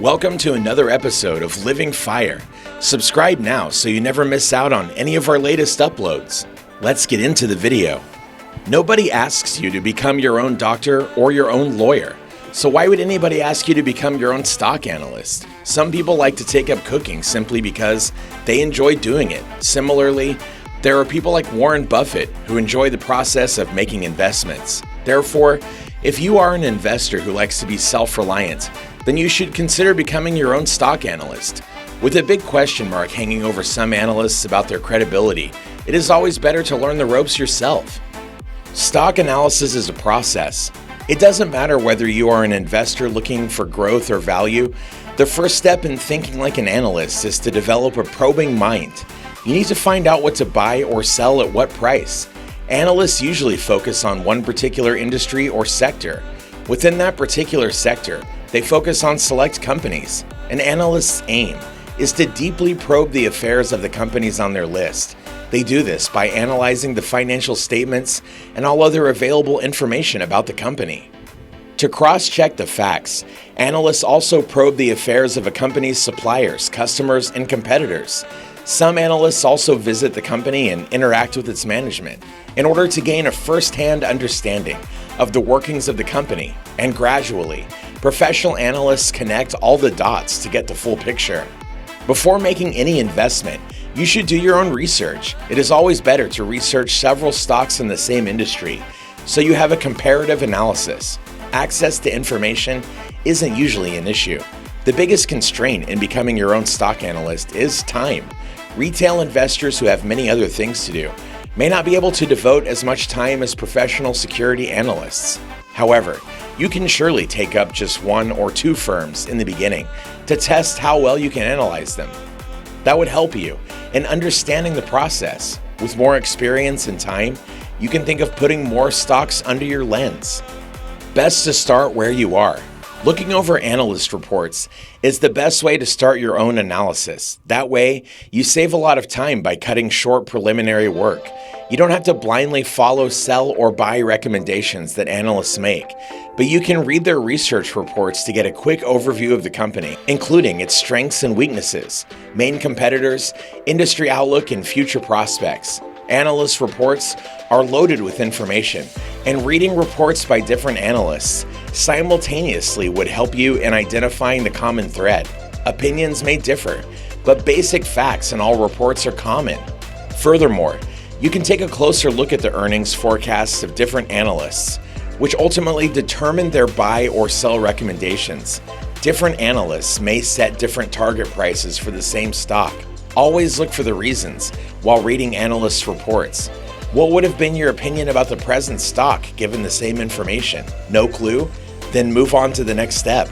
Welcome to another episode of Living Fire. Subscribe now so you never miss out on any of our latest uploads. Let's get into the video. Nobody asks you to become your own doctor or your own lawyer. So why would anybody ask you to become your own stock analyst? Some people like to take up cooking simply because they enjoy doing it. Similarly, there are people like Warren Buffett who enjoy the process of making investments. Therefore, if you are an investor who likes to be self-reliant, then you should consider becoming your own stock analyst. With a big question mark hanging over some analysts about their credibility, it is always better to learn the ropes yourself. Stock analysis is a process. It doesn't matter whether you are an investor looking for growth or value. The first step in thinking like an analyst is to develop a probing mind. You need to find out what to buy or sell at what price. Analysts usually focus on one particular industry or sector. Within that particular sector, they focus on select companies. An analyst's aim is to deeply probe the affairs of the companies on their list. They do this by analyzing the financial statements and all other available information about the company. To cross-check the facts, analysts also probe the affairs of a company's suppliers, customers, and competitors. Some analysts also visit the company and interact with its management in order to gain a first-hand understanding of the workings of the company, and gradually, professional analysts connect all the dots to get the full picture. Before making any investment, you should do your own research. It is always better to research several stocks in the same industry, so you have a comparative analysis. Access to information isn't usually an issue. The biggest constraint in becoming your own stock analyst is time. Retail investors who have many other things to do may not be able to devote as much time as professional security analysts. However, you can surely take up just one or two firms in the beginning to test how well you can analyze them. That would help you in understanding the process. With more experience and time, you can think of putting more stocks under your lens. Best to start where you are. Looking over analyst reports is the best way to start your own analysis. That way, you save a lot of time by cutting short preliminary work. You don't have to blindly follow sell or buy recommendations that analysts make, but you can read their research reports to get a quick overview of the company, including its strengths and weaknesses, main competitors, industry outlook, and future prospects. Analyst reports are loaded with information, and reading reports by different analysts simultaneously would help you in identifying the common thread. Opinions may differ, but basic facts in all reports are common. Furthermore, you can take a closer look at the earnings forecasts of different analysts, which ultimately determine their buy or sell recommendations. Different analysts may set different target prices for the same stock. Always look for the reasons while reading analysts' reports. What would have been your opinion about the present stock given the same information? No clue? Then move on to the next step.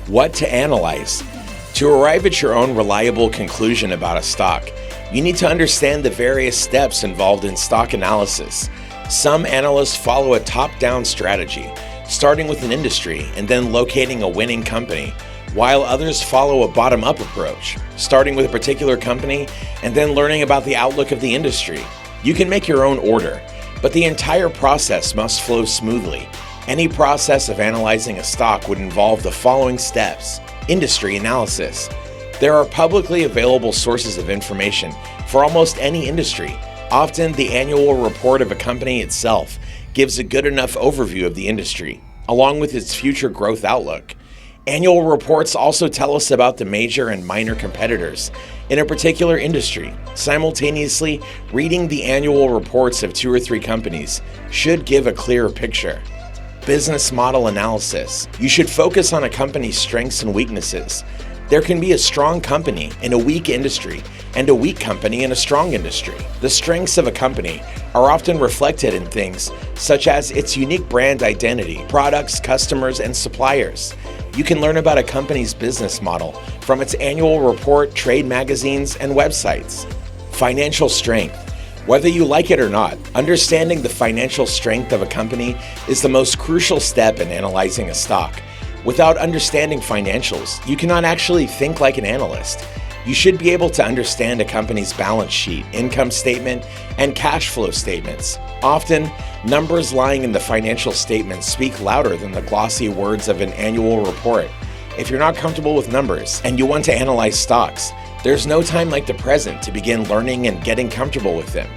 What to analyze? To arrive at your own reliable conclusion about a stock, you need to understand the various steps involved in stock analysis. Some analysts follow a top-down strategy, starting with an industry and then locating a winning company, while others follow a bottom-up approach, starting with a particular company and then learning about the outlook of the industry. You can make your own order, but the entire process must flow smoothly. Any process of analyzing a stock would involve the following steps. Industry analysis. There are publicly available sources of information for almost any industry. Often, the annual report of a company itself gives a good enough overview of the industry, along with its future growth outlook. Annual reports also tell us about the major and minor competitors in a particular industry. Simultaneously, reading the annual reports of 2 or 3 companies should give a clearer picture. Business model analysis. You should focus on a company's strengths and weaknesses. There can be a strong company in a weak industry and a weak company in a strong industry. The strengths of a company are often reflected in things such as its unique brand identity, products, customers, and suppliers. You can learn about a company's business model from its annual report, trade magazines, and websites. Financial strength. Whether you like it or not, understanding the financial strength of a company is the most crucial step in analyzing a stock. Without understanding financials, you cannot actually think like an analyst. You should be able to understand a company's balance sheet, income statement, and cash flow statements. Often, numbers lying in the financial statements speak louder than the glossy words of an annual report. If you're not comfortable with numbers and you want to analyze stocks, there's no time like the present to begin learning and getting comfortable with them.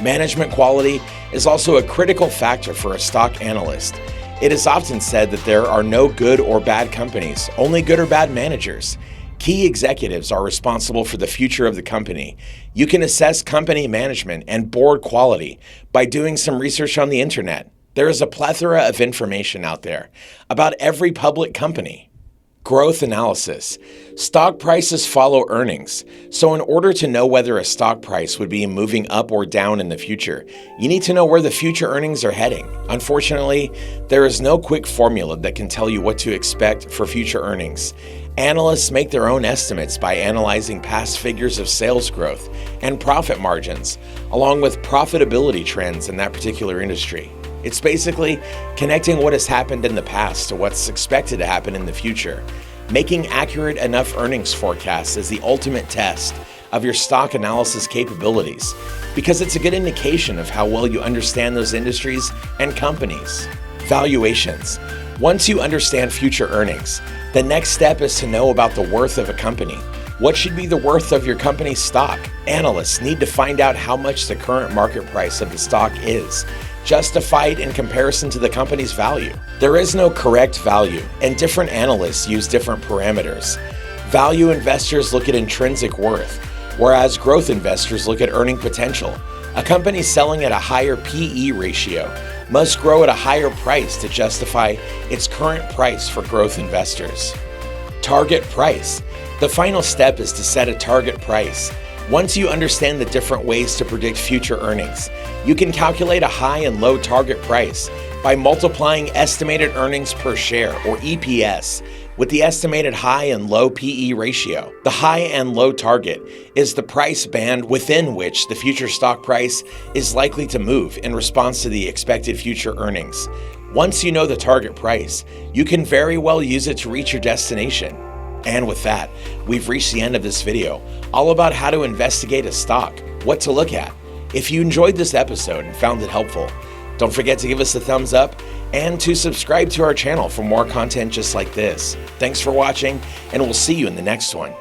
Management quality is also a critical factor for a stock analyst. It is often said that there are no good or bad companies, only good or bad managers. Key executives are responsible for the future of the company. You can assess company management and board quality by doing some research on the internet. There is a plethora of information out there about every public company. Growth analysis. Stock prices follow earnings. So in order to know whether a stock price would be moving up or down in the future, you need to know where the future earnings are heading. Unfortunately, there is no quick formula that can tell you what to expect for future earnings. Analysts make their own estimates by analyzing past figures of sales growth and profit margins, along with profitability trends in that particular industry. It's basically connecting what has happened in the past to what's expected to happen in the future. Making accurate enough earnings forecasts is the ultimate test of your stock analysis capabilities because it's a good indication of how well you understand those industries and companies. Valuations. Once you understand future earnings, the next step is to know about the worth of a company. What should be the worth of your company's stock? Analysts need to find out how much the current market price of the stock is, justified in comparison to the company's value. There is no correct value, and different analysts use different parameters. Value investors look at intrinsic worth, whereas growth investors look at earning potential. A company selling at a higher PE ratio must grow at a higher price to justify its current price for growth investors. Target price. The final step is to set a target price. Once you understand the different ways to predict future earnings, you can calculate a high and low target price by multiplying estimated earnings per share, or EPS, with the estimated high and low PE ratio. The high and low target is the price band within which the future stock price is likely to move in response to the expected future earnings. Once you know the target price, you can very well use it to reach your destination. And with that, we've reached the end of this video, all about how to investigate a stock, what to look at. If you enjoyed this episode and found it helpful, don't forget to give us a thumbs up and to subscribe to our channel for more content just like this. Thanks for watching, and we'll see you in the next one.